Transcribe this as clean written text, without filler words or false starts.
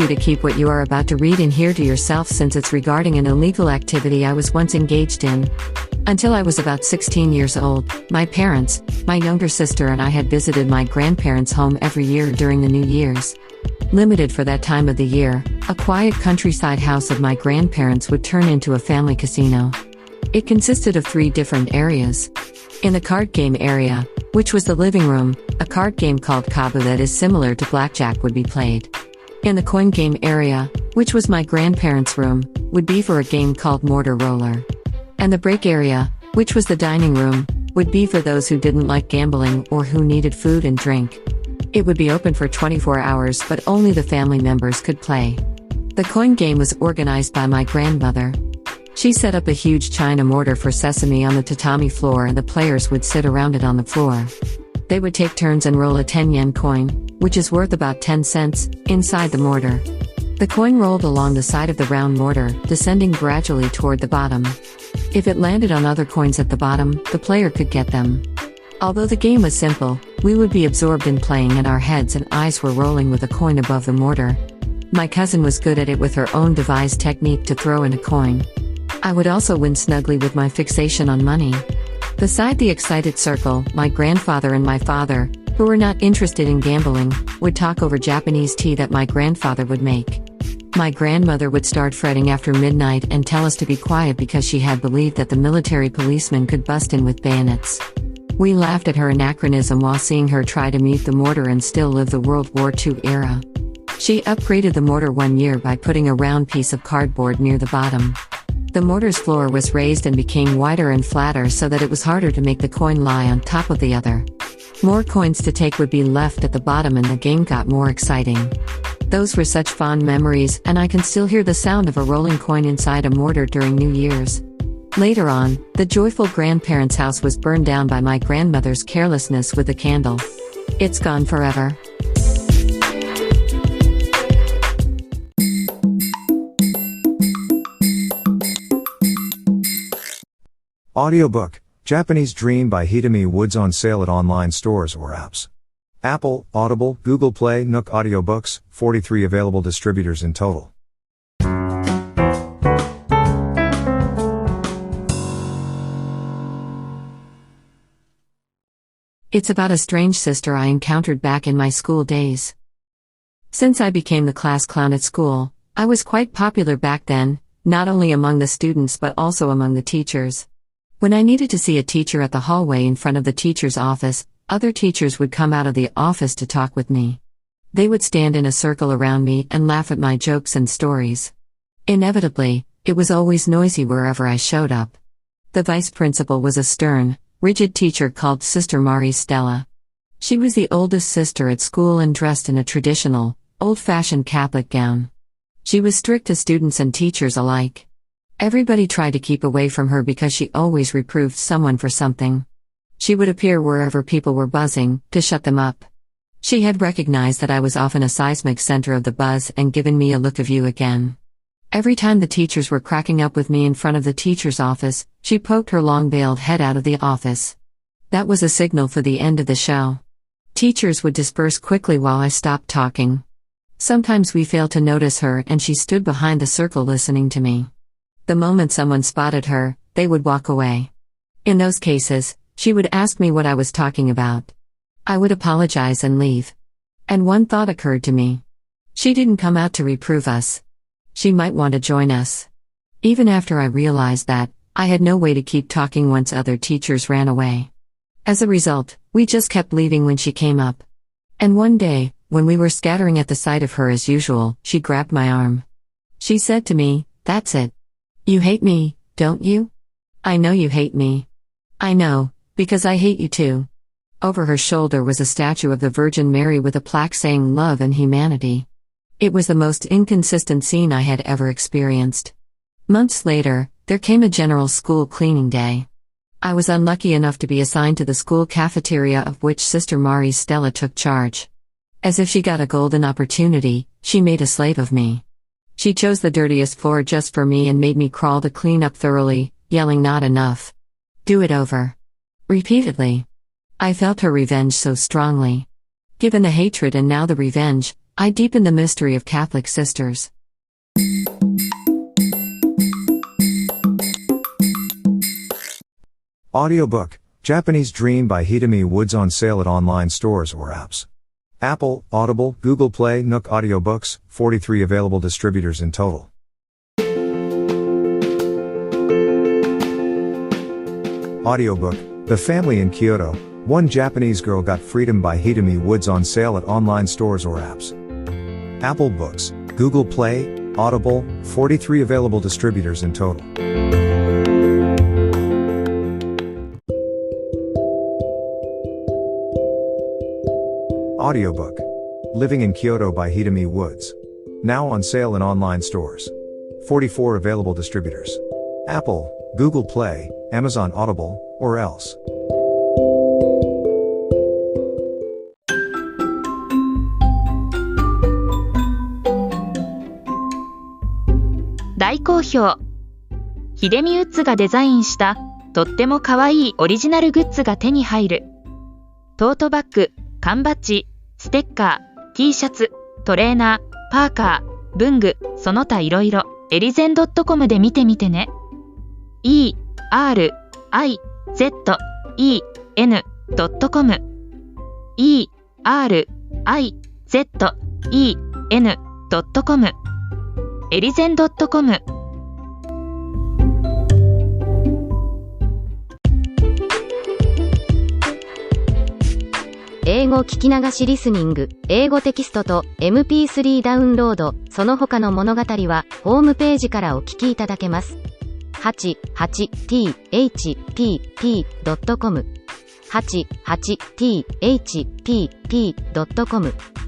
you to keep what you are about to read and hear to yourself, since it's regarding an illegal activity I was once engaged in. Until I was about 16 years old, my parents, my younger sister and I had visited my grandparents' home every year during the New Year's. Limited for that time of the year, a quiet countryside house of my grandparents would turn into a family casino. It consisted of 3 different areas. In the card game area, which was the living room, a card game called Kabu that is similar to blackjack would be played. In the coin game area, which was my grandparents' room, would be for a game called Mortar Roller. And the break area, which was the dining room, would be for those who didn't like gambling or who needed food and drink. It would be open for 24 hours, but only the family members could play. The coin game was organized by my grandmother. She set up a huge china mortar for sesame on the tatami floor, and the players would sit around it on the floor. They would take turns and roll a 10-yen coin, which is worth about 10 cents, inside the mortar. The coin rolled along the side of the round mortar, descending gradually toward the bottom. If it landed on other coins at the bottom, the player could get them. Although the game was simple, we would be absorbed in playing and our heads and eyes were rolling with a coin above the mortar. My cousin was good at it with her own devised technique to throw in a coin. I would also win snugly with my fixation on money. Beside the excited circle, my grandfather and my father, who were not interested in gambling, would talk over Japanese tea that my grandfather would make. My grandmother would start fretting after midnight and tell us to be quiet because she had believed that the military policemen could bust in with bayonets. We laughed at her anachronism while seeing her try to mute the mortar and still live the World War II era. She upgraded the mortar one year by putting a round piece of cardboard near the bottom. The mortar's floor was raised and became wider and flatter so that it was harder to make the coin lie on top of the other. More coins to take would be left at the bottom and the game got more exciting. Those were such fond memories, and I can still hear the sound of a rolling coin inside a mortar during New Year's. Later on, the joyful grandparents' house was burned down by my grandmother's carelessness with a candle. It's gone forever. Audiobook, Japanese Dream by Hitomi Woods, on sale at online stores or apps. Apple, Audible, Google Play, Nook Audiobooks, 43 available distributors in total. It's about a strange sister I encountered back in my school days. Since I became the class clown at school, I was quite popular back then, not only among the students but also among the teachers. When I needed to see a teacher at the hallway in front of the teacher's office, other teachers would come out of the office to talk with me. They would stand in a circle around me and laugh at my jokes and stories. Inevitably, it was always noisy wherever I showed up. The vice principal was a stern, rigid teacher called Sister Marie Stella. She was the oldest sister at school and dressed in a traditional, old-fashioned Catholic gown. She was strict to students and teachers alike. Everybody tried to keep away from her because she always reproved someone for something. She would appear wherever people were buzzing, to shut them up. She had recognized that I was often a seismic center of the buzz and given me a look of you again. Every time the teachers were cracking up with me in front of the teacher's office, she poked her long-veiled head out of the office. That was a signal for the end of the show. Teachers would disperse quickly while I stopped talking. Sometimes we failed to notice her and she stood behind the circle listening to me. The moment someone spotted her, they would walk away. In those cases, she would ask me what I was talking about. I would apologize and leave. And one thought occurred to me. She didn't come out to reprove us. She might want to join us. Even after I realized that, I had no way to keep talking once other teachers ran away. As a result, we just kept leaving when she came up. And one day, when we were scattering at the sight of her as usual, she grabbed my arm. She said to me, "That's it. You hate me, don't you? I know you hate me. I know, because I hate you too." Over her shoulder was a statue of the Virgin Mary with a plaque saying love and humanity. It was the most inconsistent scene I had ever experienced. Months later, there came a general school cleaning day. I was unlucky enough to be assigned to the school cafeteria, of which Sister Marie Stella took charge. As if she got a golden opportunity, she made a slave of me. She chose the dirtiest floor just for me and made me crawl to clean up thoroughly, yelling not enough. Do it over. Repeatedly. I felt her revenge so strongly. Given the hatred and now the revenge, I deepen the mystery of Catholic sisters. Audiobook, Japanese Dream by Hitomi Woods on sale at online stores or apps. Apple, Audible, Google Play, Nook Audiobooks, 43 available distributors in total. Audiobook, The Family in Kyoto, One Japanese Girl Got Freedom by Hitomi Woods on sale at online stores or apps. Apple Books, Google Play, Audible, 43 available distributors in total. Audiobook, Living in Kyoto by Hitomi Woods. Now on sale in online stores. 44 available distributors. Apple, Google Play, Amazon Audible, or else. 大好評。秀美ウッズがデザインしたとっても可愛いオリジナルグッズが手に入る。トートバッグ、缶バッジ、ステッカー、T シャツ、トレーナー、パーカー、文具、その他いろいろ、エリゼン .com で見てみてね。erizen.com erizen.com エリゼン .com。 英語聞き流しリスニング、英語テキストと MP3 ダウンロード、その他の物語はホームページからお聞きいただけます。88thpp.com 88thpp.com